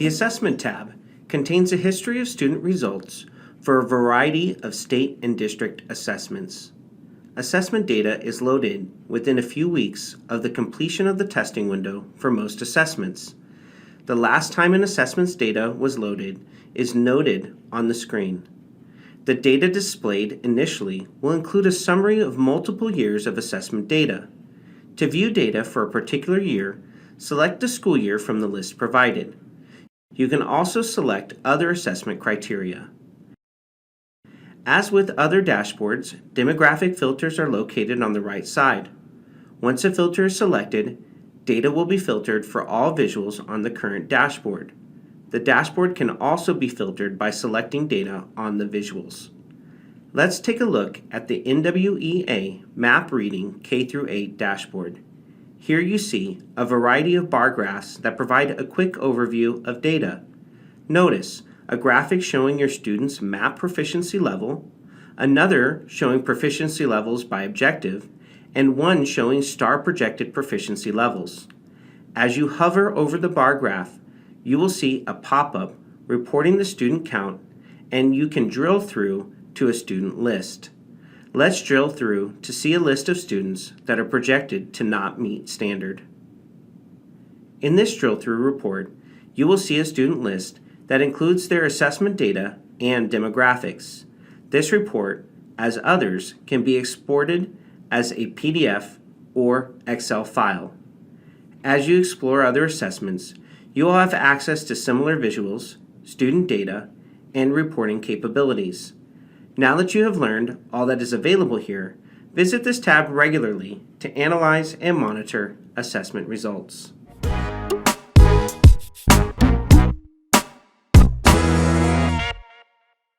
The Assessment tab contains a history of student results for a variety of state and district assessments. Assessment data is loaded within a few weeks of the completion of the testing window for most assessments. The last time an assessment's data was loaded is noted on the screen. The data displayed initially will include a summary of multiple years of assessment data. To view data for a particular year, select the school year from the list provided. You can also select other assessment criteria. As with other dashboards, demographic filters are located on the right side. Once a filter is selected, data will be filtered for all visuals on the current dashboard. The dashboard can also be filtered by selecting data on the visuals. Let's take a look at the NWEA Map Reading K-8 dashboard. Here you see a variety of bar graphs that provide a quick overview of data. Notice a graphic showing your students' map proficiency level, another showing proficiency levels by objective, and one showing STAR projected proficiency levels. As you hover over the bar graph, you will see a pop-up reporting the student count, and you can drill through to a student list. Let's drill through to see a list of students that are projected to not meet standard. In this drill through report, you will see a student list that includes their assessment data and demographics. This report, as others, can be exported as a PDF or Excel file. As you explore other assessments, you will have access to similar visuals, student data, and reporting capabilities. Now that you have learned all that is available here, visit this tab regularly to analyze and monitor assessment results.